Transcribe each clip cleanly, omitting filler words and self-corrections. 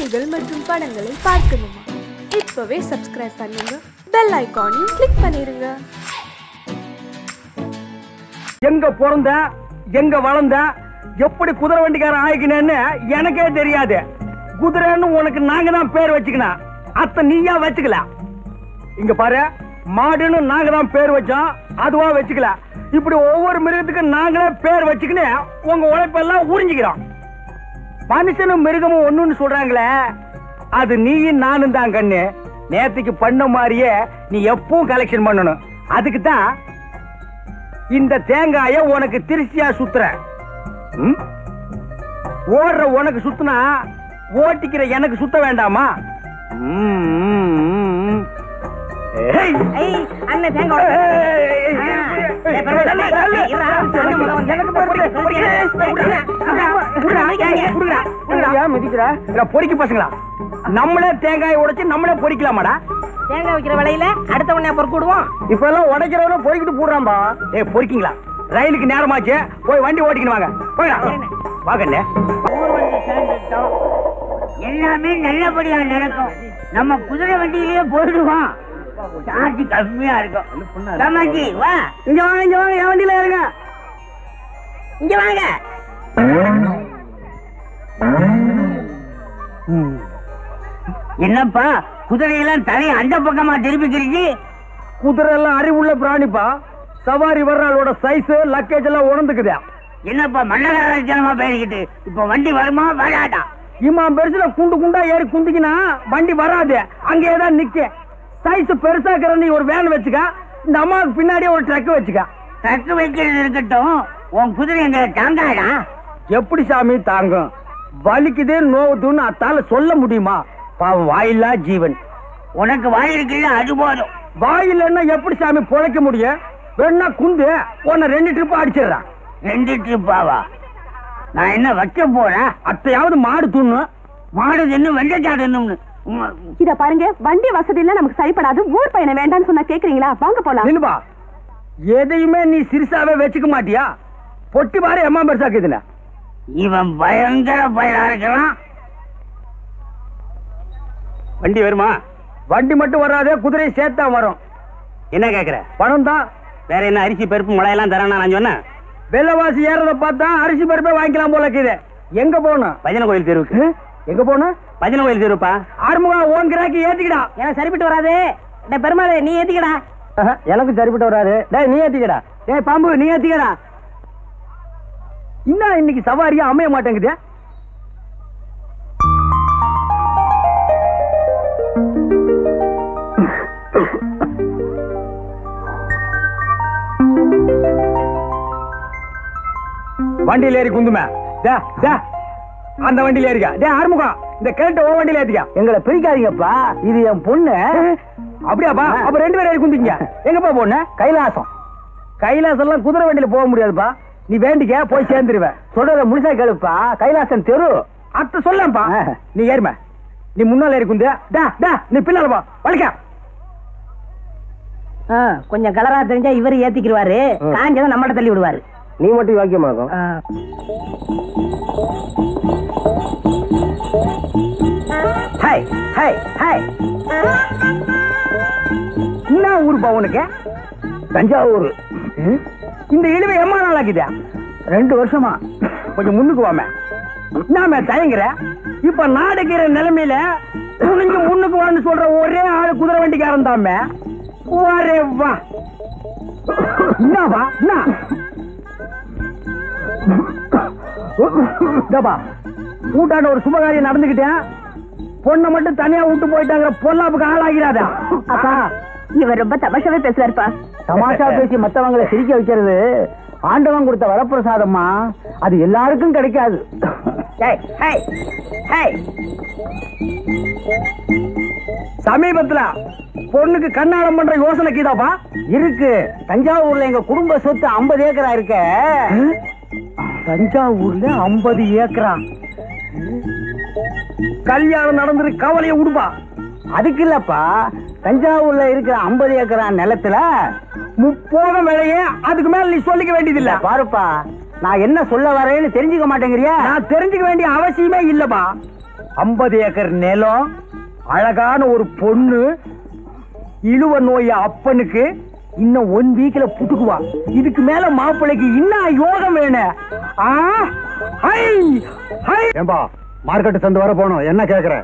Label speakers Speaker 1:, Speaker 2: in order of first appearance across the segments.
Speaker 1: செய்திகள் மற்றும் படங்களை பார்க்கணுமா? இப்பவே சப்ஸ்கிரைப் பண்ணுங்க, பெல் ஐகானையும் கிளிக் பண்ணிருங்க.
Speaker 2: எங்க பிறந்த எங்க வளர்ந்த எப்படி குதிரை வண்டிக்காரன் ஆயிக்கினேன்னு எனக்கே தெரியாது. குதிரைன்னு உனக்கு நாங்க தான் பேர் வச்சுக்கணும், அத்த நீயா வச்சுக்கல. இங்க பாரு, மாடுன்னு நாங்க தான் பேர் வச்சோம், அதுவா வச்சுக்கல. இப்படி ஒவ்வொரு மிருகத்துக்கு நாங்களே பேர் வச்சுக்கின்னு உங்க உழைப்பெல்லாம் உறிஞ்சிக்கிறோம். மனுஷனும் மிருகமும் ஒண்ணுன்னு சொல்றாங்களே, அது நீயும் நானும் தான் கண்ணு. நேத்துக்கு பண்ண மாதிரியே நீ எப்பவும் கலெக்ஷன் பண்ணணும். அதுக்கு தான் இந்த தேங்காய உனக்கு திருச்சியா சுத்துற. ஓடுற உனக்கு சுத்துனா ஓட்டிக்கிற எனக்கு சுத்த வேண்டாமா? பொறிக்க பசங்களா, நம்மளே தேங்காய் உடைச்சு நம்மளே பொறிக்கலாமாடா?
Speaker 3: தேங்காய் வைக்கிற விலையில அடுத்த உடனே பொறுக்கிடுவோம்.
Speaker 2: இப்ப எல்லாம் உடைக்கிறவன பொறிக்கிட்டு போடுறான்பா. பொறிக்கிங்களா? ரயிலுக்கு நேரமாச்சு, போய் வண்டி ஓட்டிக்கணும். வாங்க வாங்க.
Speaker 3: எல்லாமே நல்லபடியா நடக்கும். நம்ம குதிரை வண்டியிலேயே போயிடுவோம். சார்ஜ் கம்மியா இருக்கும். தமாஜி வா,
Speaker 2: இங்க வாங்க, இங்க வாங்க, என் வண்டியில இருங்க.
Speaker 3: இங்க வாங்க. என்னப்பா குதிரையெல்லாம் தலையை அந்த பக்கமா திருப்பிக்கிறீங்க?
Speaker 2: குதிரை எல்லாம் அறிவுள்ள பிராணிப்பா. சவாரி வர்றாளோட சைஸ் லக்கேஜ் எல்லாம் உணர்ந்துக்குதா.
Speaker 3: என்னப்பா மன்னகராஜனமா பேசிக்கிட்டு இப்ப வண்டி வருமா வராதா?
Speaker 2: இம்மா பெருசுல குண்டு குண்டா ஏறி குந்திக்கினா வண்டி வராது, அங்கேதான் நிக்க. சைஸ் பெருசா இருக்கிற நீ ஒரு வேன் வச்சுக்க, இந்த அம்மாவுக்கு பின்னாடியே ஒரு ட்ரக் வச்சுக்க.
Speaker 3: ட்ரக் வைக்கிறது இருக்கட்டும், உன் குதிரை எங்களை தாங்காடா?
Speaker 2: எப்படி சாமி தாங்கும்? வலிக்குதே நோவுதுன்னு அத்தால சொல்ல முடியுமா? பாவம் வாயில்லா ஜீவன்.
Speaker 3: உனக்கு வாய் இருக்குல்ல, அது போதும்.
Speaker 2: வாயில்லைன்னா எப்படி சாமி பொழைக்க முடியும்? வேணா குந்து உன்னை 2 ட்ரிப் அடிச்சிடறான்.
Speaker 3: 2 ட்ரிப்பாவா? நான் என்ன வைக்க போறேன்?
Speaker 2: அத்தையாவது மாடு துண்ணு.
Speaker 3: மாடு தின்னு வெண்டைக்காடு தின்னு.
Speaker 4: இத பாருங்க, வண்டி வசதி எல்லாம் நமக்கு சரிப்படாது. ஊர் பையனை வேண்டான்னு சொன்னா கேக்குறீங்களா? வாங்க போலாம்.
Speaker 2: நில்லுபா, எதையுமே நீ சிறுசாவே வச்சுக்க மாட்டியா? பொட்டி பாரு எம்மா பெருசாக்குதுல.
Speaker 3: இவன் பயங்கர பயலா இருக்கலாம்.
Speaker 2: வண்டி வருமா? வண்டி மட்டும் வராது, குதிரை சேர்த்தா வரும். என்ன கேக்குற? பணம் தான். வேற என்ன அரிசி பருப்பு முளையெல்லாம் தரானா? நான் சொன்னேன் வெள்ளவாசி ஏறத பார்த்தா அரிசி பருப்பே வாங்கிக்கலாம் போல இருக்குது. எங்க போகணும்? பஜனை கோயில் தெருவுக்கு. எங்க போகணும்? பஜனை கோயில் தெருப்பா. ஆறுமுகா, ஓன் கிராக்கி ஏத்திக்கடா.
Speaker 3: எனக்கு சரிப்பட்டு வராது. பெருமாள் நீ ஏத்திக்கடா.
Speaker 2: எனக்கு சரிப்பட்டு வராது. டேய் நீ ஏத்திக்கடா. டேய் பாம்பு நீ ஏத்திக்கடா. இன்னும் இன்னைக்கு சவாரியா அமைய மாட்டேங்குது. வண்டியில ஏறி குந்துமே. அந்த வண்டியில ஏறிக்கா. டே ஆறுமுகம், இந்த கேட்ட ஓ வண்டியில ஏத்திக்கா. எங்களை பிரிக்காதீங்கப்பா, இது என் பொண்ணு. அப்படியாப்பா? அப்ப 2 பேரும் ஏறி குந்திங்க. எங்கப்பா பொண்ணு? கைலாசம். கைலாசம் எல்லாம் குதிரை வண்டியில போக முடியாதுப்பா. நீ வேண்டிக்க, போய் சேர்ந்துருவேன். சொல்றத முழுசா கேளுப்பா. கைலாசம் தெரு அத்த சொல்லப்பா. நீ ஏறும, நீ முன்னால ஏறி குந்து. நீ பின்னாலப்பா, வலிக்க.
Speaker 3: கொஞ்சம் கலரா தெரிஞ்சா இவரு ஏத்திக்கிடுவாரு, காஞ்சதை நம்மகிட்ட தள்ளி விடுவாரு.
Speaker 2: நீ மட்டும் வாக்கியமாகும். என்ன ஊருப்பா உனக்கு? தஞ்சாவூர். இந்த இழுவை எம்மா நாள் ஆகுதா? 2 வருஷமா. கொஞ்சம் முன்னுக்கு வாம. நாம தயங்குற. இப்ப நாடுகிற நிலைமையில துணிஞ்சு முன்னுக்கு வான்னு சொல்ற ஒரே ஆளு குதிரை வண்டிக்காரன் தாமே. வரே வா. என்னவா? என்ன கூட்டாண்ட ஒரு சுபகாரியம் நடந்துகிட்டேன். பொண்ணை மட்டும் தனியா விட்டு போயிட்டாங்க. பொல்லாப்புக்கு ஆளாகிறாதா?
Speaker 4: அப்பா, இவர் ரொம்ப தமாஷாவே பேசுவாருப்பா.
Speaker 2: தமாஷா பேசி மத்தவங்களை சிரிக்க வைக்கிறது ஆண்டவன் கொடுத்த வரப்பிரசாதம்மா. அது எல்லாருக்கும் கிடைக்காது. சமீபத்துல பொண்ணுக்கு கண்ணாடம் பண்ற யோசனை கீதாப்பா இருக்கு. தஞ்சாவூர்ல எங்க குடும்ப சொத்து 50 ஏக்கரா இருக்க. தஞ்சாவூர்ல 50 ஏக்கரா? கல்யாணம் நடந்துரு, கவலையை விடுப்பா. அதுக்கு இல்லப்பா, தஞ்சாவூர்ல இருக்கிற 50 ஏக்கரா நிலத்துல 30 விலையே. அதுக்கு மேல நீ சொல்லிக்க வேண்டியது இல்ல. பாருப்பா, நான் என்ன சொல்ல வரேன்னு தெரிஞ்சுக்க மாட்டேங்கிறியா? நான் தெரிஞ்சுக்க வேண்டிய அவசியமே இல்லப்பா. 50 ஏக்கர் நிலம், அழகான ஒரு பொண்ணு, இழுவ நோய் அப்பனுக்கு இன்னும் 1 வீக்ல புட்டுக்குவா. இதுக்கு மேல மாப்பிள்ளைக்கு இன்னும் யோகம் வேணும்.
Speaker 5: ஏம்பா மார்க்கெட் சந்தை வர போனோம், என்ன கேக்குற?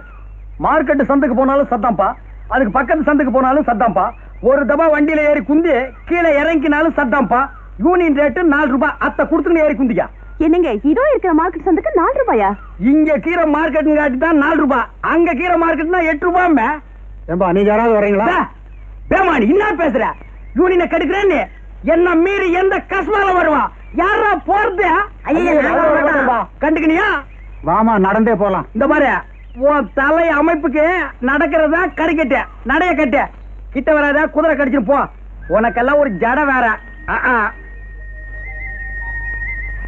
Speaker 2: மார்க்கெட் சந்தைக்கு போனாலும் சத்தாம்பா, அதுக்கு பக்கத்து சந்தைக்கு போனாலும் சத்தாம்பா. ஒரு தபா வண்டியில ஏறி குந்தி கீழே இறங்கினாலும் சத்தாம்பா. யூனியன் ரேட்டு 4 ரூபாய். அத்தை கொடுத்துன்னு ஏறி குந்திக்கா.
Speaker 4: என்னங்க இதோ இருக்கிற மார்க்கெட் சந்தைக்கு 4 ரூபாயா?
Speaker 2: இங்க கீரை மார்க்கெட் காட்டி தான் 4 ரூபாய், அங்க கீரை மார்க்கெட்னா 8 ரூபாய்.
Speaker 5: ஏம்பா நீங்க யாராவது வரீங்களா?
Speaker 2: பேமானி என்ன பேசுற? யூனியனை கெடுக்கிறேன்னு என்ன மீறி எந்த கஸ்மால வருவா? யாரா போறது? கண்டுக்கணியா?
Speaker 5: வாமா நடந்தே போலாம்.
Speaker 2: இந்த மாதிரி உன் தலை அமைப்புக்கு நடக்கிறதா கறிக்கட்டு நடைய கட்டு. கிட்ட வராத, குதிரை கடிச்சு போ. உனக்கெல்லாம் ஒரு ஜட வேற.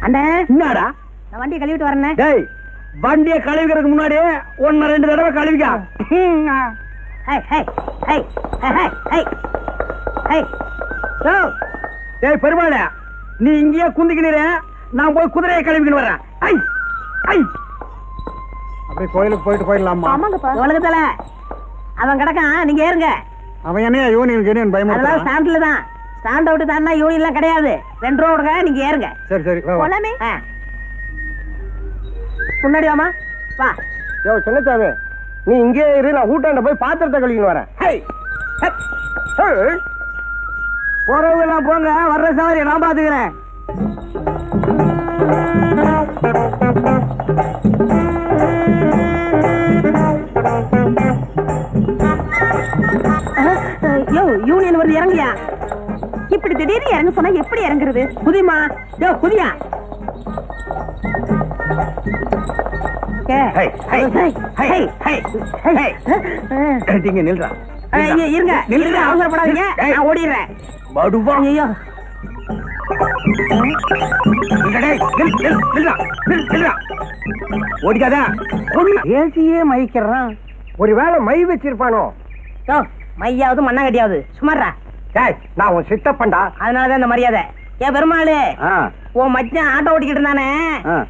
Speaker 4: அண்ணே
Speaker 2: என்னடா
Speaker 4: நான் வண்டியை கழுவிட்டு வரேன்.
Speaker 2: டேய், வண்டியை கழுவிக்கிறதுக்கு முன்னாடி 1-2 தடவை கழுவிக்கா. டேய் பெருமாளே, நீ இங்கேயே குந்திக்கினீர, நான் போய் குதிரையை கழுவிக்கின்னு வரேன்.
Speaker 5: அப்படியே கோயிலுக்கு போயிட்டு போயிடலாமா?
Speaker 4: ஆமாங்கப்பா.
Speaker 3: உலகத்துல அவன் கிடக்கான், நீங்க ஏறுங்க.
Speaker 5: அவன் என்ன யூனியன் பயமா?
Speaker 3: அதெல்லாம் ஸ்டாண்ட்ல தான். ஸ்டாண்ட் அவுட் தானா யூனியன் எல்லாம் கிடையாது. 2 ரூபா கொடுங்க, நீங்க ஏறுங்க.
Speaker 5: சரி சரி வா, வா.
Speaker 4: போலாமே.
Speaker 3: முன்னாடி வாமா, வா.
Speaker 2: யோ சின்னச்சாமி, நீ இங்கே இரு, நான் ஊட்டாண்ட போய் பாத்திரத்தை கழுவின்னு வரேன். போறவங்க போங்க, வர்ற சவாரி நான் பாத்துக்கிறேன்.
Speaker 3: யோ யூனியன் வருது, இறங்கியா.
Speaker 4: இப்படி திடீர்னு இறங்க சொன்னா எப்படி இறங்குறது?
Speaker 3: குதிமா, யோ குதியா.
Speaker 2: நில்றா,
Speaker 3: இருங்க இருங்க, அவசரப்படாதீங்க, நான் ஓடிடுறேன்.
Speaker 2: மடுவா.
Speaker 3: ஐயோ
Speaker 2: ஓடிக்காத. ஏசியே மயிக்கிறான். ஒருவேளை மை வச்சிருப்பானோ?
Speaker 3: யோ மையாவது மண்ணாங்கட்டியாவது சுமாரா.
Speaker 2: நான் உன் சித்தப்பண்டா,
Speaker 3: அதனாலதான் இந்த மரியாதை. ஏன் பெருமாளு, உன் மச்சான் ஆட்டோ ஓட்டிக்கிட்டு இருந்தானே,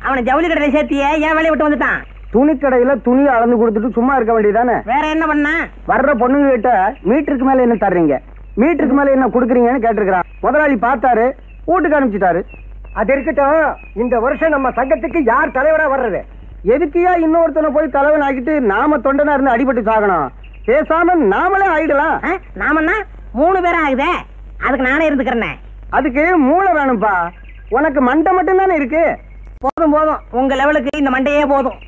Speaker 3: அவனை ஜவுளி கடையில சேர்த்தியே ஏன் வேலையை விட்டு வந்துட்டான்?
Speaker 2: துணி கடையில துணியை அளந்து கொடுத்துட்டு சும்மா இருக்க வேண்டியதானே?
Speaker 3: வேற என்ன பண்ணா?
Speaker 2: வர்ற பொண்ணுங்க கிட்ட மீட்டருக்கு மேல என்ன தர்றீங்க, மீட்டருக்கு மேல என்ன குடுக்குறீங்கன்னு கேட்டிருக்கிறான். முதலாளி பார்த்தாரு, வீட்டுக்கு அனுப்பிச்சிட்டாரு. அது இருக்கட்டும், இந்த வருஷம் நம்ம சங்கத்துக்கு யார் தலைவரா வர்றது? எதுக்கியா இன்னொருத்தனை போய் தலைவன் ஆக்கிட்டு நாம தொண்டனா இருந்து அடிபட்டு சாகணும்? பேசாம நாமளே ஆயிடலாம்.
Speaker 3: நாமன்னா 3 பேரும் ஆகுதே, அதுக்கு நானே இருந்துக்கிறேன்.
Speaker 2: அதுக்கு மூளை வேணும்பா, உனக்கு மண்டை மட்டும் தானே இருக்கு.
Speaker 3: போதும் போதும், உங்க லெவலுக்கு இந்த மண்டையே போதும்.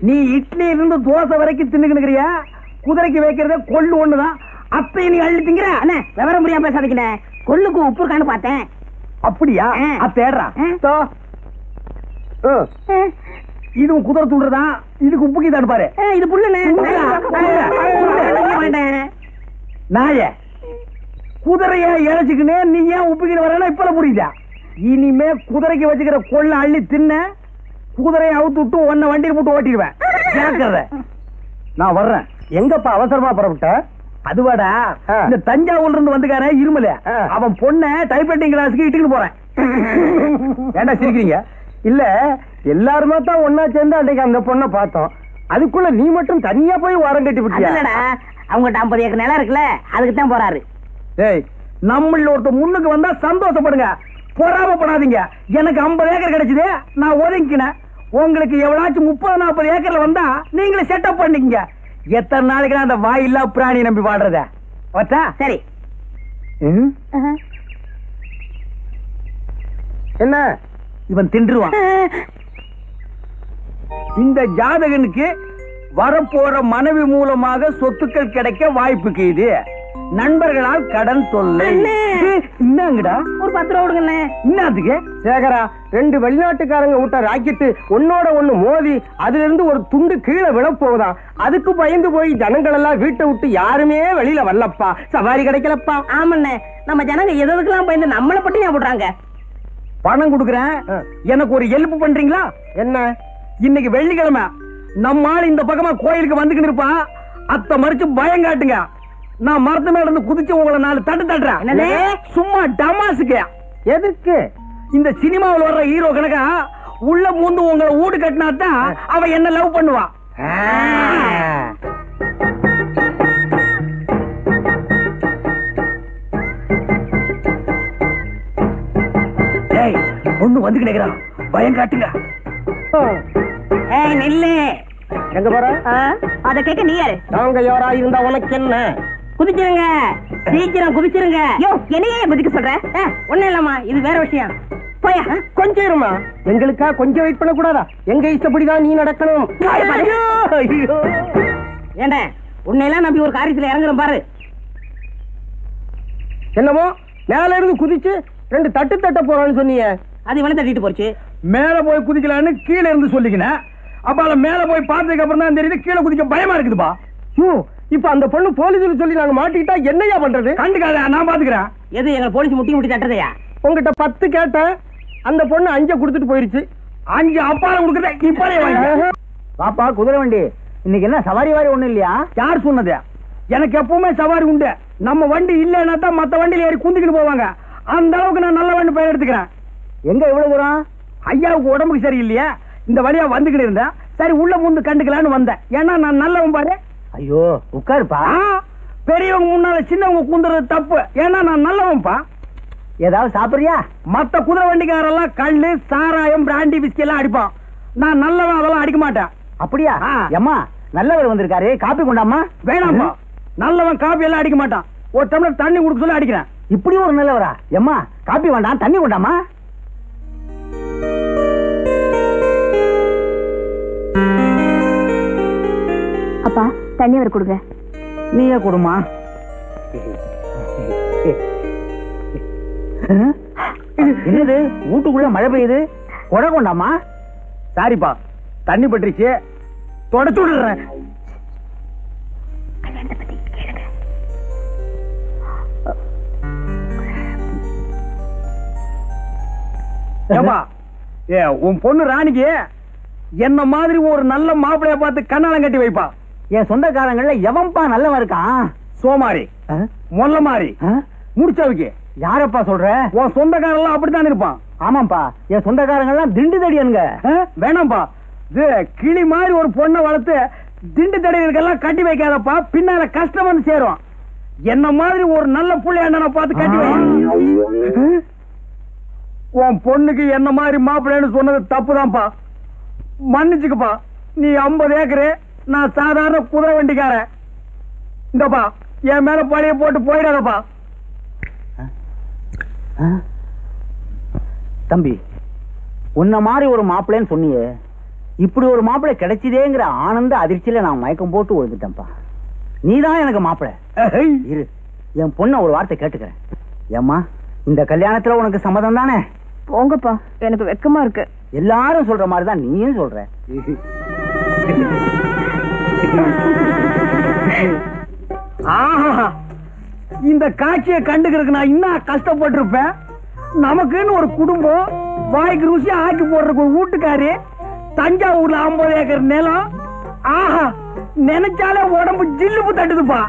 Speaker 2: நீ இட்லி இருந்து தோசை வரைக்கும் தின்னுக்கிறியா? குதிரைக்கு வைக்கிறத கொள்ளு ஒண்ணுதான், அப்ப நீ அள்ளி திங்கிற.
Speaker 3: விவரம் புரியாம பேசாதீங்க, கொள்ளுக்கு உப்பு இருக்கான்னு பார்த்தேன்.
Speaker 2: அப்படியா? தேடுறா. இதுவும் குதிரை தூண்டுறதான், இதுக்கு உப்புக்கு தான் பாரு.
Speaker 3: இது புல்லுன்னு
Speaker 2: நாய குதிரைய இழைச்சுக்கினே நீ ஏன் உப்புக்கிட்டு வரேன்னா இப்ப புரியுதா? இனிமே குதிரைக்கு வச்சுக்கிற கொள்ள அள்ளி தின்ன, குதிரையை அவுத்து விட்டு உன்னை வண்டியில் போட்டு ஓட்டிடுவேன். கேட்கறத நான் வர்றேன். எங்கப்பா அவசரமா புறப்பட்ட? அதுவாடா, இந்த தஞ்சாவூர்ல இருந்து வந்துக்கார இருமல, அவன் பொண்ணை டைப்ரைட்டிங் கிளாஸுக்கு இட்டுக்கிட்டு போறேன். ஏண்டா சிரிக்கிறீங்க? இல்ல, எல்லாருமே தான் ஒன்னா சேர்ந்து அன்றைக்கு அந்த பொண்ணை பார்த்தோம். அதுக்குள்ள நீ மட்டும் தனியா போய் வாரம் கட்டி விட்டியா?
Speaker 3: அவங்ககிட்ட 50 ஏக்கர் நிலம் இருக்குல்ல, அதுக்கு தான் போறாரு.
Speaker 2: டேய், நம்மள ஒருத்த முன்னுக்கு வந்தா சந்தோஷப்படுங்க, பொறாமப்படாதீங்க. எனக்கு 50 ஏக்கர் கிடைச்சது, நான் ஒதுங்கினேன். உங்களுக்கு எவ்வளாச்சும் 30-40 ஏக்கர்ல வந்தா நீங்களே செட்டப் பண்ணிக்கங்க. எத்தனை நாளைக்கு அந்த வாயில்லா பிராணி நம்பி வாடுறத?
Speaker 3: சரி.
Speaker 2: என்ன இவன் தின்றுவான்? இந்த ஜாதகனுக்கு வரப்போற மனைவி மூலமாக சொத்துக்கள் கிடைக்க வாய்ப்புக்கு இது. நண்பர்களால் கடன் தொல்லை. என்னங்கடா?
Speaker 3: ஒரு 10 ரூபா கொடுங்க.
Speaker 2: என்னத்துக்கு? சேகரா, 2 வெளிநாட்டுக்காரங்க விட்ட ராக்கெட்டு ஒன்னோட ஒண்ணு மோதி அதுல இருந்து ஒரு துண்டு கீழே விழ போகுதா. அதுக்கு பயந்து போய் ஜனங்கள் எல்லாம் வீட்டை விட்டு யாருமே வெளியில வரலப்பா. சவாரி கிடைக்கலப்பா.
Speaker 3: ஆமாண்ணே, நம்ம ஜனங்க எதுக்கெல்லாம் பயந்து நம்மளை பட்டி ஏன் போடுறாங்க?
Speaker 2: பணம் கொடுக்குறேன், எனக்கு ஒரு ஹெல்ப் பண்றீங்களா? என்ன? இன்னைக்கு வெள்ளிக்கிழமை, நம்ம ஆள் இந்த பக்கமா கோயிலுக்கு வந்துக்கிட்டு இருப்பான். அத்தை மறிச்சு பயம் காட்டுங்க. நான் மரத்து மேல இருந்து குதிச்சு உங்களை 4 தட்டு தட்டுறேன். சும்மா டமாசுக்கு. எதுக்கு? இந்த சினிமாவில் வர்ற ஹீரோ கணக்கா உள்ள பூந்து உங்களை வீடு கட்டினாத்தான் அவ என்ன லவ் பண்ணுவா. ஒண்ணு வந்து கிடைக்கிறான், பயம் காட்டுங்க.
Speaker 3: நில்லு.
Speaker 2: எங்க போற?
Speaker 4: அத கேட்க நீ யாரு?
Speaker 2: நாங்க யாரா இருந்தா உனக்கு என்ன?
Speaker 3: குதிச்சிருங்க, சீக்கிரம் குதிச்சிருங்க.
Speaker 4: யோ, என்னையே குதிக்க சொல்ற?
Speaker 3: ஒண்ணும் இல்லம்மா, இது வேற விஷயம்.
Speaker 4: போயா.
Speaker 2: கொஞ்சம் இருமா. எங்களுக்கா கொஞ்சம் வெயிட் பண்ண கூடாதா? எங்க இஷ்டப்படிதான் நீ நடக்கணும்.
Speaker 3: ஏண்டா, உன்னையெல்லாம் நம்பி ஒரு காரியத்துல இறங்குறோம் பாரு.
Speaker 2: என்னமோ மேல இருந்து குதிச்சு 2 தட்டு தட்ட போறான்னு சொன்னீங்க.
Speaker 3: அது இவனை தட்டிட்டு போச்சு.
Speaker 2: மேல போய் குதிக்கலான்னு கீழே இருந்து சொல்லிக்கினேன். அப்ப மேல போய் பார்த்ததுக்கு அப்புறம் தான் தெரியுது கீழே குதிக்க பயமா இருக்குதுப்பா. இப்ப அந்த பொண்ணு போலீஸ் சொல்லி நாங்க மாட்டிக்கிட்டா என்னையா பண்றது? கண்டுக்காத, நான் பாத்துக்கிறேன்.
Speaker 3: எது எங்க போலீஸ் முட்டி தட்டதையா?
Speaker 2: உங்ககிட்ட 10 கேட்டேன், அந்த பொண்ணு 5 கொடுத்துட்டு போயிருச்சு. 5 அப்பால கொடுக்குற இப்பாலே வாங்க. பாப்பா, குதிரை வண்டி இன்னைக்கு என்ன சவாரி வாரி ஒண்ணு இல்லையா? யார் சொன்னது? எனக்கு எப்பவுமே சவாரி உண்டு. நம்ம வண்டி இல்லைன்னா தான் மத்த வண்டியில ஏறி குந்திக்கிட்டு போவாங்க. அந்த அளவுக்கு நான் நல்ல வண்டி பெயர் எடுத்துக்கிறேன். எங்க இவ்வளவு தூரம்? ஐயாவுக்கு உடம்புக்கு சரியில்லையா, இந்த வழியா வந்துகிட்டு இருந்தேன். சரி உள்ள பூந்து கண்டுக்கலான்னு வந்தேன். ஏன்னா நான் நல்லவன் பாரு. ஐயோ உட்காருப்பா. பெரியவங்க முன்னால சின்னவங்க கூந்துறது தப்பு. ஏன்னா நான் நல்லவன்பா. ஏதாவது சாப்பிடுறியா? மத்த குதிரை வண்டிக்காரெல்லாம் கல்லு, சாராயம், பிராண்டி, விஸ்கி எல்லாம் அடிப்பான். நான் நல்லவன், அதெல்லாம் அடிக்க மாட்டேன். அப்படியா? அம்மா, நல்லவர் வந்திருக்காரு, காப்பி கொண்டாமா. வேணாம்ப்பா, நல்லவன் காப்பி எல்லாம் அடிக்க மாட்டான். ஒரு டம்ளர் தண்ணி கொடுக்க சொல்லி அடிக்கிறேன். இப்படி ஒரு நல்லவரா? எம்மா, காப்பி வேண்டாம், தண்ணி கொண்டாமா.
Speaker 4: அப்பா, தண்ணி அவர் கொடுங்க.
Speaker 2: நீயே கொடுமா. என்னது வீட்டுக்குள்ள மழை பெய்யுது? கொடை கொண்டாமா. சாரிப்பா, தண்ணி பட்டுருச்சு, தொடச்சு விடுறேன். உன் பொண்ணு ராணிக்கு என்ன மாதிரி ஒரு நல்ல மாப்பிளைய பார்த்து கண்ணாலம் கட்டி வைப்பா. என் சொந்தக்காரங்கள எவன்பா நல்லவன் இருக்கான்? சோமாரி, மொல்ல மாதிரி, முடிச்சவைக்கு. யாரப்பா சொல்ற? உன் சொந்தக்காரங்க அப்படித்தான் இருப்பான். ஆமாப்பா, என் சொந்தக்காரங்க எல்லாம் திண்டு தடியனுங்க. வேணாம்பா, கிளி மாதிரி ஒரு பொண்ணை வளர்த்து திண்டு தடியனுக்கெல்லாம் கட்டி வைக்காதப்பா. பின்னால கஷ்டம் வந்து சேரும். என்ன மாதிரி ஒரு நல்ல புள்ளையாண்ட பார்த்து கட்டி வை. உன் பொண்ணுக்கு என்ன மாதிரி மாப்பிள்ளைன்னு சொன்னது தப்புதான்ப்பா, மன்னிச்சுக்கப்பா. நீ 50 ஏக்கரு, நான் சாதாரண குதிரை வண்டிக்காரன். இந்தப்பா, என் மேல பழைய போட்டு போயிடாதப்பா. தம்பி, உன்ன மாதிரி ஒரு மாப்பிள்ளைன்னு சொன்னியே, இப்படி ஒரு மாப்பிள்ளை கிடைச்சதேங்கிற ஆனந்த அதிர்ச்சியில நான் மயக்கம் போட்டு விழுந்துட்டேன்ப்பா. நீதான் எனக்கு மாப்பிள்ளை. இரு, என் பொண்ண ஒரு வார்த்தை கேட்டுக்கிறேன். ஏம்மா, இந்த கல்யாணத்துல உனக்கு சம்மதம் தானே?
Speaker 4: போங்கப்பா, எனக்கு வெக்கமா இருக்கு.
Speaker 2: எல்லாரும் சொல்ற மாதிரிதான் நீயும் சொல்ற. இந்த காட்சியை கண்டுக்கிறதுக்கு நான் இன்னும் கஷ்டப்பட்டிருப்பேன். நமக்குன்னு ஒரு குடும்பம், வாய்க்கு ருசியா ஆக்கி போடுறதுக்கு ஒரு வீட்டுக்காரு, தஞ்சாவூர்ல 50 ஏக்கர் நிலம். ஆஹா, நினைச்சாலே உடம்பு ஜில்லுப்பு தட்டுதுப்பா.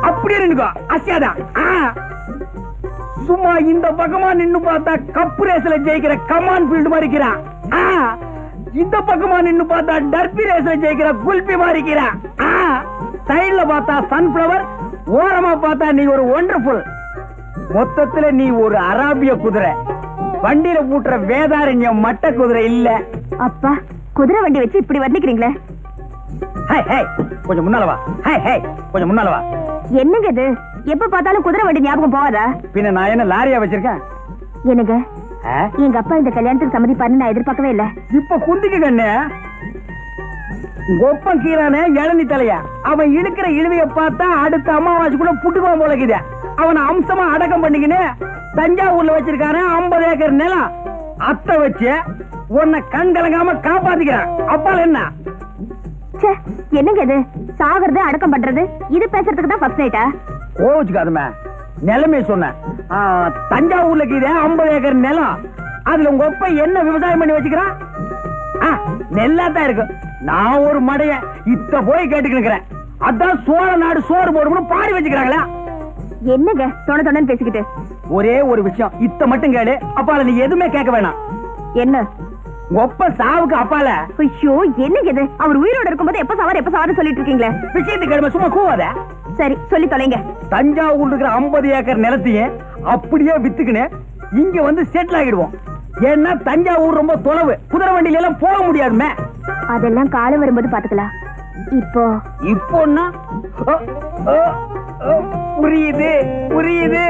Speaker 2: அப்படியே நின்னுக்கோ, அசியாதா. சும்மா இந்த பக்கமா நின்னு பார்த்தா கப் ரேஸ்ல ஜெயிக்கிற கமான் ஃபீல்ட் மாதிரி இருக்கிறான். இந்த பக்கமா நின்னு பார்த்தா டர்பி ரேஸ்ல ஜெயிக்கிற குல்பி மாதிரி இருக்கிறான். சைடுல பார்த்தா சன்ஃபிளவர், ஓரமா பார்த்தா நீ ஒரு ஒண்டர்ஃபுல். மொத்தத்துல நீ ஒரு அராபிய குதிரை. வண்டியில பூட்டுற வேதாரண்யம் மட்ட குதிரை இல்ல.
Speaker 4: அப்பா, குதிரை வண்டி வச்சு இப்படி வர்ணிக்கிறீங்களே.
Speaker 2: கொஞ்சம் முன்னால வா. கொஞ்சம் முன்னால வா.
Speaker 4: என்னங்க இது? எப்ப பார்த்தாலும் குதிரை வண்டி ஞாபகம் போவாதா?
Speaker 2: பின்ன நான் என்ன லாரியா வச்சிருக்கேன்?
Speaker 4: என்னங்க, எங்க அப்பா இந்த கல்யாணத்துக்கு சம்மதிப்பாருன்னு நான் எதிர்பார்க்கவே இல்ல.
Speaker 2: இப்ப குந்திக்கு கண்ணு. ஒப்பம் கீழானே இளநி தலைய அவன் இழுக்கிற இழுவைய பார்த்தா அடுத்த அமாவாசைக்குள்ள புட்டுக்குவான் போலக்குது. அவனை அம்சமா அடக்கம் பண்ணிக்கின்னு தஞ்சாவூர்ல வச்சிருக்கானே 50 ஏக்கர் நிலம். அத்தை வச்சு உன்னை கண் கலங்காம காப்பாத்திக்கிறான். அப்பால என்ன
Speaker 4: என்னங்க இது? சாகிறது அடக்கம் பண்றது இது பேசுறதுக்கு தான் ஃபர்ஸ்ட் நைட்டா?
Speaker 2: கோவிச்சுக்காதுமே, நிலைமை சொன்ன. தஞ்சாவூர்ல கீழே 50 ஏக்கர் நிலம். அதுல உங்க ஒப்ப என்ன விவசாயம் பண்ணி வச்சுக்கிறான்? நெல்லாத்தான் இருக்கு. நான் ஒரு மடைய இத்த போய் கேட்டுக்கிறேன். அதான் சோழ நாடு சோறு போடும்னு பாடி வச்சுக்கிறாங்களா?
Speaker 4: என்னங்க தொண தொணன்னு பேசிக்கிட்டு?
Speaker 2: ஒரே ஒரு விஷயம், இத்த மட்டும் கேளு. அப்பால நீ எதுவுமே கேட்க வேணாம்.
Speaker 4: என்ன?
Speaker 2: ஒப்ப சாவுக்கு அப்பால.
Speaker 4: ஐயோ என்னங்க இது? அவர் உயிரோட இருக்கும்போது எப்ப சாவாரு சொல்லிட்டு இருக்கீங்களே.
Speaker 2: விஷயத்துக்கு கிழமை சும்மா கூவாத.
Speaker 4: சரி சொல்லி தொலைங்க.
Speaker 2: தஞ்சாவூர் இருக்கிற 50 ஏக்கர் நிலத்தையும் அப்படியே வித்துக்கின்னு இங்க வந்து செட்டில் ஆகிடுவோம். ஏன்னா தஞ்சாவூர் ரொம்ப தொலைவு, குதிரை வண்டியில எல்லாம் போக முடியாதுமே.
Speaker 4: அதெல்லாம் காலம் வரும்போது பாத்துக்கலாம்.
Speaker 2: இப்போன்னா புரியுது புரியுது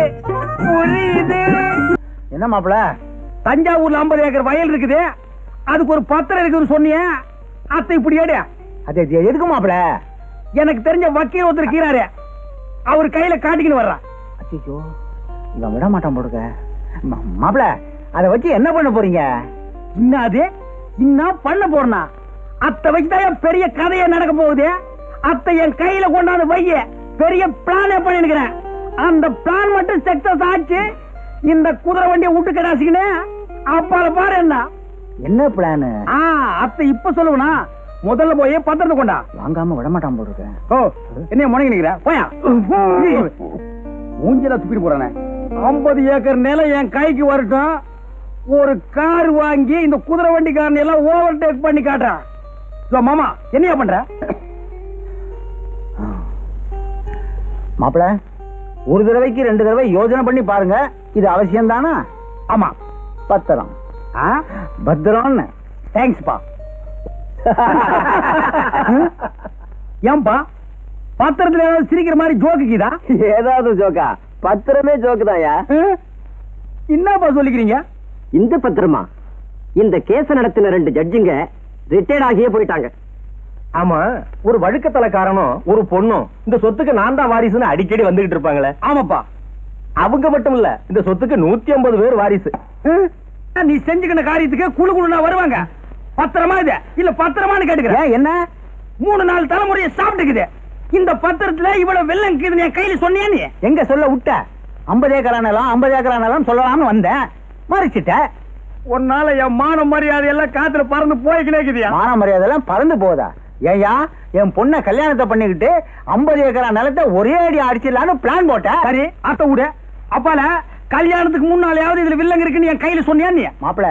Speaker 2: புரியுது. என்ன மாப்பிள, தஞ்சாவூர்ல 50 ஏக்கர் வயல் இருக்குது, அதுக்கு ஒரு பத்திரம் இருக்குன்னு சொன்னிய. அத்தை இப்படி ஏடு. அது எதுக்கு மாப்பிள? எனக்கு தெரிஞ்ச வக்கீல் ஒருத்தர் இருக்கிறாரு, அவர் கையில காட்டிக்கின்னு வர்றான். அச்சோ, இவன் விட மாட்டான் போடுங்க. மாப்பிள, அதை வச்சு என்ன பண்ண போறீங்க? இன்னாது இன்னும் பண்ண போறனா? அத்தை வச்சுதான் பெரிய கதையை நடக்க போகுது. அத்தை என் கையில கொண்டாந்து வைய பெரிய பிளானே பண்ணிருக்கிறேன். அந்த பிளான் மட்டும் சக்சஸ் ஆச்சு, இந்த குதிரை வண்டியை விட்டு கடாசிக்கினே அப்பால பாரு. என்ன பிளான்? அத்தை இப்ப சொல்லுவனா? முதல்ல போய் பத்திரத்தை கொண்டா. வாங்காம விட மாட்டான் போடுறேன். ஓ, என்ன முடங்கி நிக்கிற? போயா மூஞ்சில துப்பிட்டு போறானே. 50 ஏக்கர் நிலம் என் கைக்கு வரட்டும், ஒரு கார் வாங்கி இந்த குதிரை வண்டிக்காரன் எல்லாம் ஓவர் டேக் பண்ணி காட்டுறான். மாமா என்னையா பண்ற? மாப்பிள, ஒரு தடவைக்கு 2 தடவை யோசனை பண்ணி பாருங்க, இது அவசியம் தானா? ஆமா, பத்திரம். பத்திரம். தேங்க்ஸ்பா. ஏன்பா பத்திரத்துல ஏதாவது சிரிக்கிற மாதிரி ஜோக்குதா? ஏதாவது ஜோக்கா? பத்திரமே ஜோக்குதாயா? என்னப்பா சொல்லிக்கிறீங்க?
Speaker 6: இந்த பத்திரமா? இந்த கேஸ நடத்தின 2 ஜட்ஜுங்க ரிட்டையர்ட் ஆகியே போயிட்டாங்க.
Speaker 2: ஆமா, ஒரு வழுக்கத்தலைக்காரனும் ஒரு பொண்ணும் இந்த சொத்துக்கு நான் தான் வாரிசுன்னு அடிக்கடி வந்துகிட்டு இருப்பாங்களே. ஆமாப்பா, அவங்க மட்டும் இல்ல, இந்த சொத்துக்கு 150 பேர் வாரிசு. நீ செஞ்சுக்கிற காரியத்துக்கு குழு குழுனா வருவாங்க. பத்திரமா இது இல்ல பத்திரமானு கேட்டுக்கிறேன். என்ன 3-4 தலைமுறையை சாப்பிட்டுக்குது. இந்த பத்திரத்துல இவ்வளவு வெள்ளம் இருக்குதுன்னு என் கையில சொன்னியா? நீ எங்க சொல்ல விட்ட? 50 ஏக்கரானலாம் 50 ஏக்கரானலாம் சொல்லலாம்னு வந்தேன், மறைச்சிட்ட. உன்னால என் மான மரியாதை எல்லாம் காத்துல பறந்து போய்க்கிட்டே. மான மரியாதை எல்லாம் பறந்து போதா? ஏயா, என் பொண்ணை கல்யாணத்தை பண்ணிக்கிட்டு 50 ஏக்கரா நிலத்தை ஒரே அடி அடிச்சிடலான்னு பிளான் போட்ட. சரி, அத்த விட. அப்பால கல்யாணத்துக்கு முன்னாலேயாவது இதுல வில்லங்க இருக்குன்னு என் கையில சொன்னியா? நீ மாப்பிள,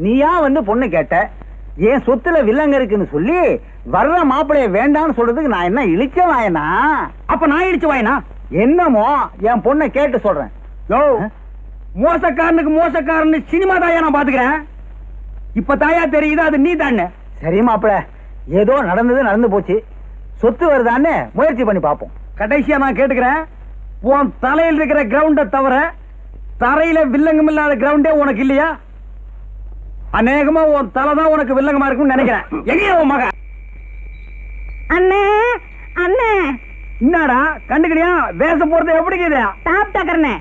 Speaker 2: நீயா வந்து பொண்ணு கேட்ட, என் சொத்துல வில்லங்க இருக்குன்னு சொல்லி வர்ற மாப்பிளைய வேண்டாம்னு சொல்றதுக்கு நான் என்ன இழிச்ச வாயனா? அப்ப நான் இழிச்ச வாயனா? என்னமோ என் பொண்ணை கேட்டு சொல்றேன். யோ, மோசக்காரனுக்கு மோசக்காரன் சினிமா தாயா நான் பாத்துக்கிறேன். இப்ப தாயா தெரியுது அது நீ தானே. சரி மாப்பிள, ஏதோ நடந்தது நடந்து போச்சு, சொத்து வருதான்னு முயற்சி பண்ணி பாப்போம். கடைசியா நான் கேட்டுக்கிறேன், உன் தலையில் இருக்கிற கிரவுண்ட தவிர தரையில வில்லங்கம் இல்லாத கிரவுண்டே உனக்கு இல்லையா? அநேகமா உன் தலைதான் உனக்கு வில்லங்கமா இருக்கும்னு நினைக்கிறேன். எங்கேயா உன் மகன்?
Speaker 4: அண்ணே அண்ணே.
Speaker 2: என்னடா கண்டுக்கிறியா? வேஷம் போறது எப்படி இருக்குது?
Speaker 4: டாப் டக்கர்னே,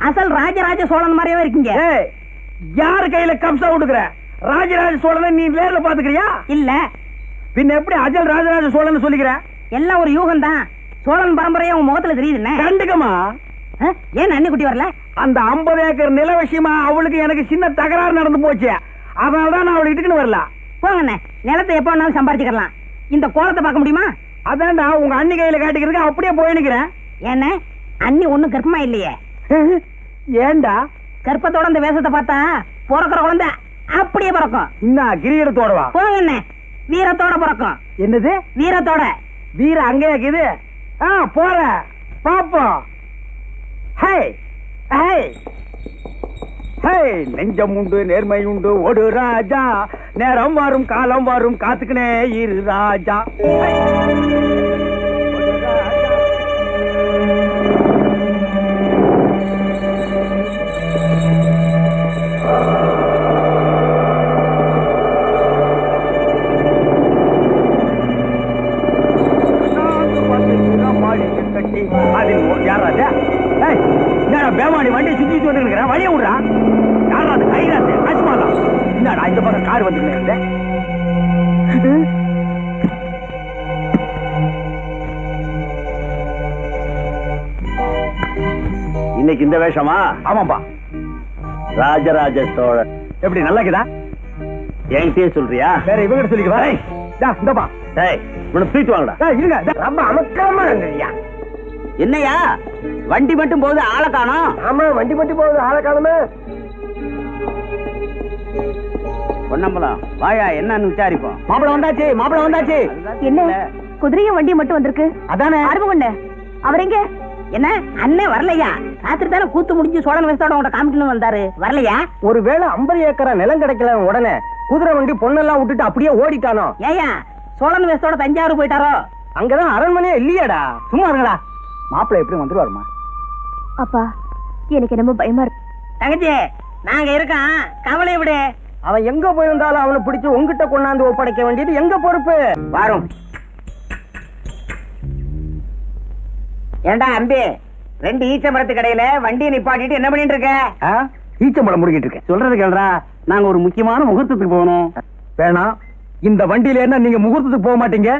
Speaker 4: அசல் ராஜராஜ சோழன் மாதிரியே இருக்கீங்க.
Speaker 2: யாரு கையில கப்சா விட்டுக்கிற? ராஜராஜ சோழனை நீ நேர்ல பாத்துக்கிறியா?
Speaker 4: இல்ல
Speaker 2: பின்ன எப்படி அஜல் ராஜராஜ சோழன் சொல்லிக்கிற?
Speaker 4: எல்லாம் ஒரு யூகம் தான். சோழன் பரம்பரையா உன் முகத்துல தெரியுது.
Speaker 2: கண்டுக்கமா?
Speaker 4: ஏன் அண்ணி குட்டி வரல?
Speaker 2: அந்த 50 ஏக்கர் நில விஷயமா அவளுக்கு எனக்கு சின்ன தகராறு நடந்து போச்சு, அதனாலதான் நான் அவளை இட்டுன்னு வரல.
Speaker 4: போங்கண்ணே, நிலத்தை எப்ப வேணாலும் சம்பாதிச்சுக்கலாம். இந்த கோலத்தை பார்க்க முடியுமா?
Speaker 2: அதான்டா உங்க அண்ணி கையில காட்டிக்கிறதுக்கு அப்படியே போய் நிக்கிறேன்.
Speaker 4: ஏன்னா அண்ணி ஒண்ணும் கர்ப்பமா இல்லையே.
Speaker 2: ஏண்டா?
Speaker 4: கர்ப்பத்தோட இந்த வேஷத்தை பார்த்தா பிறக்கிற குழந்தை அப்படியே பிறக்கும்.
Speaker 2: இன்னும் கிரீடத்தோடவா?
Speaker 4: போங்கண்ணே, வீரத்தோட பிறக்கும்.
Speaker 2: என்னது
Speaker 4: வீரத்தோட?
Speaker 2: வீர அங்கே இருக்குது. போற பாப்போம். நெஞ்சம் உண்டு நேர்மை உண்டு ஒரு ராஜா, நேரம் வரும் காலம் வரும் காத்துக்கினே இரு ராஜா. என்னடா பேமாடி வண்டி சுத்திட்டு வந்து இருக்கிற வழிய விடுறா. யாரா அது கைராத்து அஸ்மாலா? என்னடா இந்த பக்கம் கார் வந்துட்டு
Speaker 7: இன்னைக்கு இந்த வேஷமா?
Speaker 2: ஆமாப்பா.
Speaker 7: ராஜராஜ சோழன்.
Speaker 2: எப்படி நல்லாக்குதா?
Speaker 7: என்கிட்டயே சொல்றியா?
Speaker 2: வேற இவங்க சொல்லிக்க வரேன். இந்தப்பா
Speaker 7: தூக்கிட்டு வாங்கடா.
Speaker 2: இருங்க ரொம்ப அமக்காம இருங்கய்யா.
Speaker 3: என்னையா வண்டி மட்டும் போகுது ஆளை காணோம்?
Speaker 2: ஆமா வண்டி மட்டும் போகுது ஆளை காணுமே.
Speaker 3: பொன்னம்பலம் வாயா என்னன்னு விசாரிப்போம்.
Speaker 2: மாப்பிள வந்தாச்சு மாப்பிள வந்தாச்சு.
Speaker 4: என்ன குதிரையும் வண்டியும் மட்டும் வந்திருக்கு?
Speaker 2: அதானே
Speaker 4: ஆர்வம் அவர் எங்க?
Speaker 3: என்ன அண்ணே வரலையா? ராத்திரி தானே கூத்து முடிஞ்சு சோழன் வேஷத்தோட உங்க காமிக்கணும் வந்தாரு, வரலையா?
Speaker 2: ஒருவேளை 50 ஏக்கரா நிலம் கிடைக்கல உடனே குதிரை வண்டி பொண்ணெல்லாம் விட்டுட்டு அப்படியே ஓடிட்டானோ?
Speaker 3: ஏயா சோழன் வேஷத்தோட தஞ்சாவூர் போயிட்டாரோ?
Speaker 2: அங்கதான் அரண்மனையே இல்லையாடா. சும்மா இருங்கடா. மாப்பிள எப்படி வந்துருவாருமா?
Speaker 4: அப்பா எனக்கு ரொம்ப பயமா இருக்கு.
Speaker 3: தங்கச்சி நாங்க இருக்கோம், கவலை விடு.
Speaker 2: அவன் எங்க போயிருந்தாலும் அவனை பிடிச்சு உங்ககிட்ட கொண்டாந்து ஒப்படைக்க வேண்டியது எங்க பொறுப்பு.
Speaker 3: வரும். ஏண்டா அம்பி, 2 ஈச்ச மரத்து கடையில வண்டியை நிப்பாட்டிட்டு என்ன பண்ணிட்டு இருக்க?
Speaker 2: ஈச்சம்பழம் முடிக்கிட்டு இருக்கேன்.
Speaker 3: சொல்றது கேள்றா, நாங்க ஒரு முக்கியமான முகூர்த்தத்துக்கு போகணும்.
Speaker 2: வேணாம், இந்த வண்டியில என்ன நீங்க முகூர்த்தத்துக்கு போக மாட்டீங்க,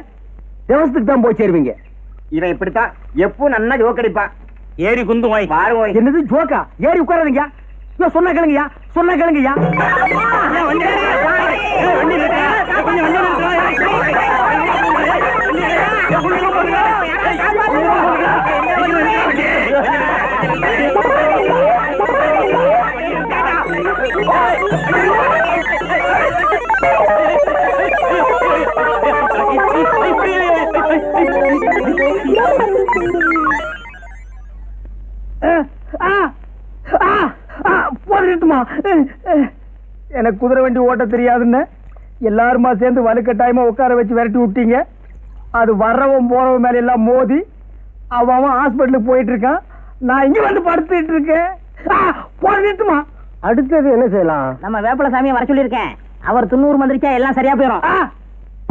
Speaker 2: தேவசத்துக்கு தான் போய் சேருவீங்க.
Speaker 3: இவன் இப்படித்தான் எப்போ நன்னா ஜோக்கடிப்பான். ஏறி குந்து வாய் பாரு.
Speaker 2: என்னது ஜோக்கா? ஏறி உட்காராதீங்க. சொன்னா கேளுங்கய்யா, சொன்னா கேளுங்கய்யா. எனக்கு குதிரை வண்டி ஓட்ட தெரியாதுன்னு எல்லாருமா சேர்ந்து வலுக்கட்டாயமா உட்கார வச்சு விரட்டி விட்டீங்க. அது வர்றவன் போறவன் மேல எல்லாம் மோதி அவன் ஹாஸ்பிட்டலுக்கு போயிட்டு இருக்கான். நான் இங்க வந்து படுத்துட்டு இருக்கேன். போட்டுமா அடுத்தது என்ன செய்யலாம்?
Speaker 3: நம்ம வேப்பல சாமியை வர சொல்லியிருக்கேன். அவர் 90 மந்திரிச்சா எல்லாம் சரியா போயிடும்.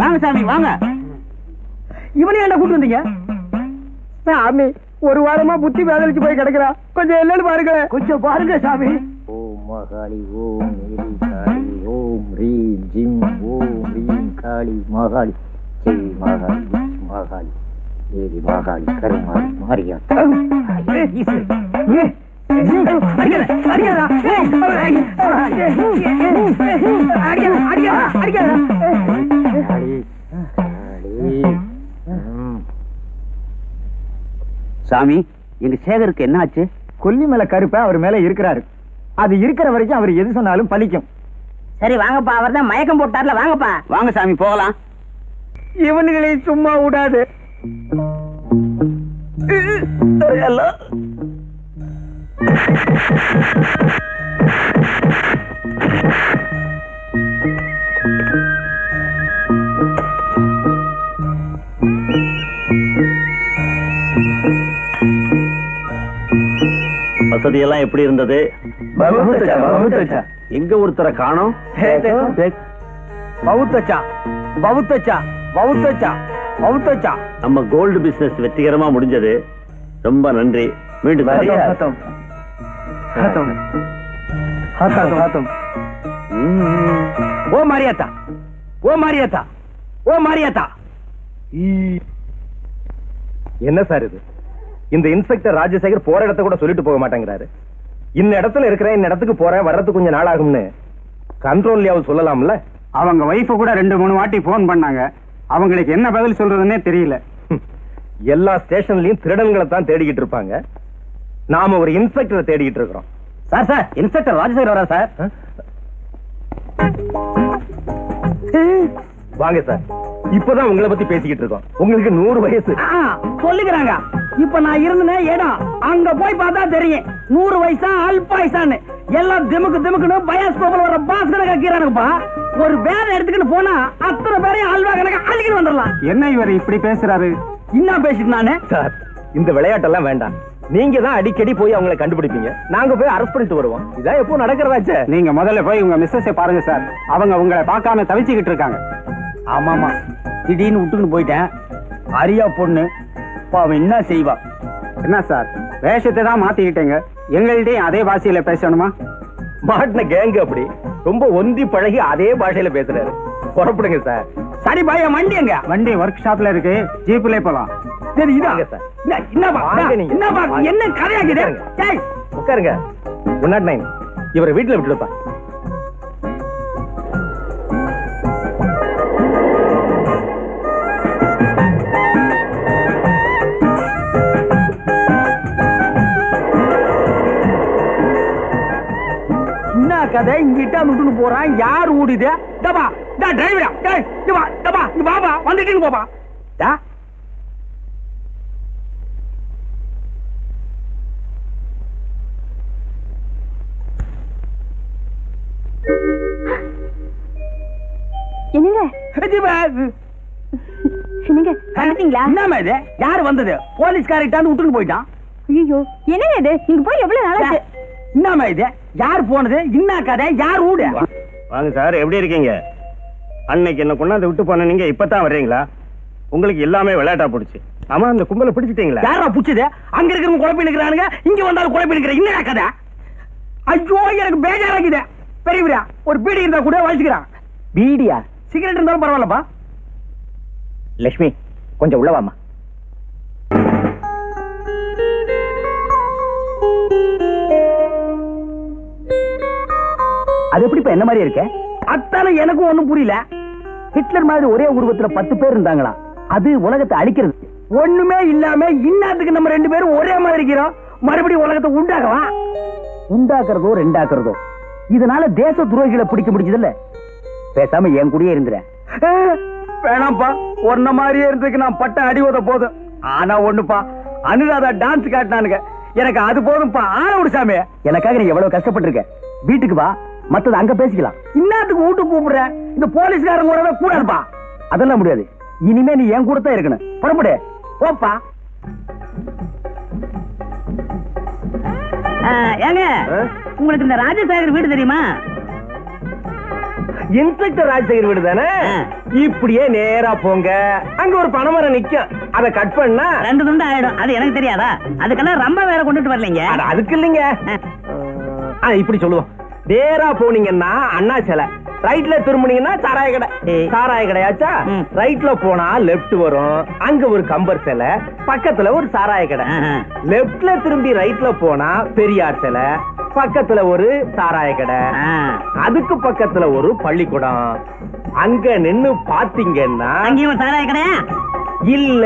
Speaker 3: வாங்க சாமி வாங்க.
Speaker 2: இவனையும் என்ன கூட்டு வந்தீங்க? சாமி ஒரு வாரமா புத்தி வேதலிச்சு போய் கிடக்குறா. கொஞ்சம் என்னன்னு பாருங்க, கொஞ்சம் பாருங்க சாமி.
Speaker 7: ஓம் மகாளி ஓம் மேரி காளி ஓம் ரீம் ஜிம் ஓம் ரீம் காளி மகாளி ஜெய் மகாளி மகாளி தேவி மகாளி கருமாளி மாரியாத்தா.
Speaker 3: சாமி எங்க சேகருக்கு என்ன ஆச்சு?
Speaker 2: கொல்லி மேல கருப்ப அவர் மேல இருக்கிறாரு. அது இருக்கிற வரைக்கும் அவர் எது சொன்னாலும் பலிக்கும்.
Speaker 3: சரி வாங்கப்பா, அவர் தான் மயக்கம் போட்டார்ல, வாங்கப்பா. வாங்க சாமி போகலாம்.
Speaker 2: இவனுங்களை சும்மா விடாது.
Speaker 7: வசதி எல்லாம் எப்படி இருந்தது? எங்க ஒருத்தரை காணோம்? நம்ம கோல்டு பிசினஸ் வெற்றிகரமா முடிஞ்சது. ரொம்ப நன்றி. மீண்டும்
Speaker 2: ஓ மாரியாத்தா, ஓ மாரியாத்தா, ஓ மாரியாத்தா. என்ன சார் இது? இந்த இன்ஸ்பெக்டர் ராஜசேகர் போற இடத்த கூட சொல்லிட்டு போக மாட்டேங்கிறாரு. இந்த இடத்துல இருக்கிறேன், இந்த இடத்துக்கு போறேன், வர்றதுக்கு கொஞ்சம் நாள் ஆகும்னு கண்ட்ரோல்லையாவது சொல்லலாம்ல.
Speaker 5: அவங்க வைஃப் கூட 2-3 வாட்டி போன் பண்ணாங்க. அவங்களுக்கு என்ன பதில் சொல்றதுன்னே தெரியல.
Speaker 2: எல்லா ஸ்டேஷன்லயும் திருடன்களை தான் தேடிக்கிட்டு இருப்பாங்க. நாம ஒரு இன்ஸ்பெக்டரை தேடிக்கிட்டு இருக்கிறோம். சார் சார் இன்ஸ்பெக்டர் ராஜசேகர் வரா சார். வாங்க சார். இப்பதான் உங்களை பத்தி பேசிக்கிட்டு இருக்கோம். உங்களுக்கு 100 வயசு சொல்லுகிறாங்க. இப்ப நான் இருந்தேன் இடம் அங்க போய் பார்த்தா தெரியும் 100 வயசா அல்பாயுசான்னு. எல்லாம் திமுக்கு திமுக்குன்னு பயாஸ்கோப்ல வர பாஸ் கணக்கா கீறானுப்பா. ஒரு வேலை எடுத்துக்கிட்டு போனா அத்தனை பேரையும் அல்வா கணக்கா அள்ளிக்கிட்டு வந்துடலாம்.
Speaker 5: என்ன இவர் இப்படி பேசுறாரு?
Speaker 2: என்ன பேசிட்டு நானே சார்? இந்த விளையாட்டெல்லாம் வேண்டாம். நீங்க தான் அடிக்கடி போய் அவங்களை கண்டுபிடிப்பீங்க, நாங்க போய் அரெஸ்ட் பண்ணிட்டு வருவோம். இதான் எப்போ நடக்கிறதாச்சே.
Speaker 5: நீங்க முதல்ல போய் உங்க மிஸ்ஸஸை பாருங்க சார். அவங்க உங்களை பார்க்காம தவிச்சுக்கிட்டு இருக்காங்க.
Speaker 2: ஆமாமா, திடீர்னு விட்டுன்னு போயிட்டேன். அரியா பொண்ணு பாவம் என்ன செய்வா?
Speaker 5: என்ன சார் வேஷத்தை தான் மாத்திக்கிட்டீங்க, எங்கள்கிட்டயும் அதே பாஷையில பேசணுமா?
Speaker 2: மாட்டின கேங்கு அப்படி ரொம்ப ஒந்தி பழகி அதே பாஷையில பேசுறாரு. புறப்படுங்க சார். சரி பாய், வண்டி எங்க?
Speaker 5: வண்டி ஒர்க் ஷாப்ல இருக்கு, ஜீப்ல போலாம்.
Speaker 2: சரி இதாங்க சார். என்ன கதையாக்குது? உட்காருங்க. 109 இவரை வீட்டுல விட்டுடுப்பா. என்ன கதை? இங்கிட்ட விட்டுட்டு போறான், யார் ஓடிது? டபா டிரைவரா, டபா பாபா வந்துட்டு போப்பா.
Speaker 4: என்னங்க
Speaker 2: இது? யாரு வந்தது? போலீஸ்காரிட்டாந்து விட்டுட்டு போயிட்டான்.
Speaker 4: ஐயோ என்னங்க இது? இங்க போய் எவ்வளவு நாளாச்சு?
Speaker 2: என்னமா இது? யார் போனது? என்ன கதை? யார் ஊடு?
Speaker 5: வாங்க சார், எப்படி இருக்கீங்க? அன்னைக்கு என்ன கொண்டாந்து விட்டு போன நீங்க இப்பதான் வர்றீங்களா? உங்களுக்கு எல்லாமே விளையாட்டா போடுச்சு. ஆமா, அந்த கும்பலை பிடிச்சிட்டீங்களா?
Speaker 2: யாரா புடிச்சது? அங்க இருக்கிறவங்க குழப்பி நிக்கிறானுங்க, இங்க வந்தாலும் குழப்பி நிக்கிற. என்ன கதை? ஐயோ எனக்கு பேஜாராக்குது. பெரியவரா, ஒரு பீடி இருந்தா கூட வாசிக்கிறான். பீடியா? சிகரெட் இருந்தாலும் பரவாயில்லப்பா. லட்சுமி, கொஞ்சம் உள்ளவாமா. அது எப்படிப்பா என்ன மாதிரி இருக்க? அத்தான எனக்கும் ஒண்ணும் புரியல. ஹிட்லர் மாதிரி ஒரே உருவத்துல 10 பேர் இருந்தாங்களா? அது உலகத்தை அழிக்கிறது. ஒண்ணுமே இல்லாம இன்னாத்துக்கு நம்ம 2 பேரும் ஒரே மாதிரி இருக்கிறோம். மறுபடியும் உலகத்தை உண்டாக்கலாம். உண்டாக்குறதோ ரெண்டாக்குறதோ, இதனால தேச துரோகிகளை பிடிக்க முடிஞ்சதில்ல. பேசாம என் கூடயே இருந்துற. வேணாம்ப்பா, ஒன்ன மாதிரியே இருந்ததுக்கு நான் பட்ட அடி உத போதும். ஆனா ஒண்ணுப்பா, அனுராதா டான்ஸ் காட்டினானுங்க, எனக்கு அது போதும்பா. ஆனா விடு சாமி, எனக்காக நீ எவ்வளவு கஷ்டப்பட்டிருக்க. வீட்டுக்கு வா, மத்தது அங்க பேசிக்கலாம். இன்னத்துக்கு வீட்டுக்கு கூப்பிடுற? இந்த போலீஸ்காரங்க கூட கூடாதுப்பா. அதெல்லாம் முடியாது. இனிமே நீ என் கூட தான் இருக்கணும். புறப்படு, போப்பா.
Speaker 3: ஏங்க, உங்களுக்கு இந்த ராஜசேகர் வீடு தெரியுமா?
Speaker 2: இன்ஸ்பெக்டர் ராஜசேகர் வீடு தானே? இப்படியே நேரா போங்க, அங்க ஒரு பனைமரம் நிக்கும். அதை கட் பண்ணா
Speaker 3: 2 துண்டு ஆயிடும். அது எனக்கு தெரியாதா? அதுக்கெல்லாம் ரொம்ப வேற கொண்டுட்டு வரலீங்க.
Speaker 2: அதுக்கு இல்லைங்க, இப்படி சொல்லுவோம். நேரா போனீங்கன்னா அண்ணா சிலை, ரைட்ல திரும்பினீங்கன்னா சாராய கடை. சாராய கடையாச்சா? ரைட்ல போனா லெப்ட் வரும், அங்க ஒரு கம்பர் சிலை, பக்கத்துல ஒரு சாராய கடை. லெப்ட்ல திரும்பி ரைட்ல போனா பெரியார் சிலை, பக்கத்துல ஒரு சாராய கடை, அதுக்கு பக்கத்துல ஒரு பள்ளிக்கூடம். அங்க நின்னு பாத்தீங்கன்னா
Speaker 3: அங்கேயும் சாராய கடையா?
Speaker 2: இல்ல,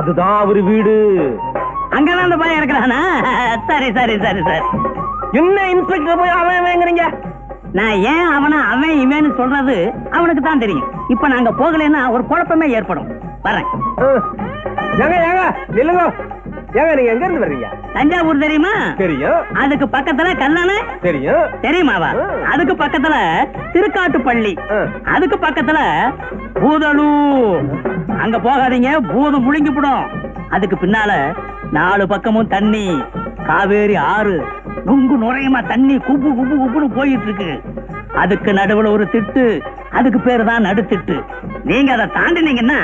Speaker 2: அதுதான் அவரு வீடு.
Speaker 3: அங்கதான் அந்த பையன் இருக்கிறானா? சரி சரி சரி சரி.
Speaker 2: என்ன இன்ஸ்பெக்டர் போய் அவன் வாங்குறீங்க?
Speaker 3: நான் ஏன் அவனை அவன் இவன்னு சொல்றது அவனுக்கு தான் தெரியும். இப்ப நாங்க போகலன்னா ஒரு குழப்பமே ஏற்படும். வரேன்.
Speaker 2: ஏங்க ஏங்க நில்லுங்க. ஏங்க நீங்க எங்க இருந்து வர்றீங்க?
Speaker 3: தஞ்சாவூர் தெரியுமா?
Speaker 2: தெரியும்.
Speaker 3: அதுக்கு பக்கத்துல கல்லணை
Speaker 2: தெரியும்.
Speaker 3: தெரியுமாவா? அதுக்கு பக்கத்துல திருக்காட்டுப்பள்ளி, அதுக்கு பக்கத்துல பூதலூர். அங்க போகாதீங்க, பூதம் முழுங்கிவிடும். அதுக்கு பின்னால 4 பக்கமும் தண்ணி, காவேரி ஆறு நுங்கு நுரையமா தண்ணி குப்பு குப்பு குப்புன்னு போயிட்டு இருக்கு. அதுக்கு நடுவுல ஒரு திட்டு, அதுக்கு பேரு தான் நடுத்திட்டு. நீங்க அதை தாண்டினீங்கன்னா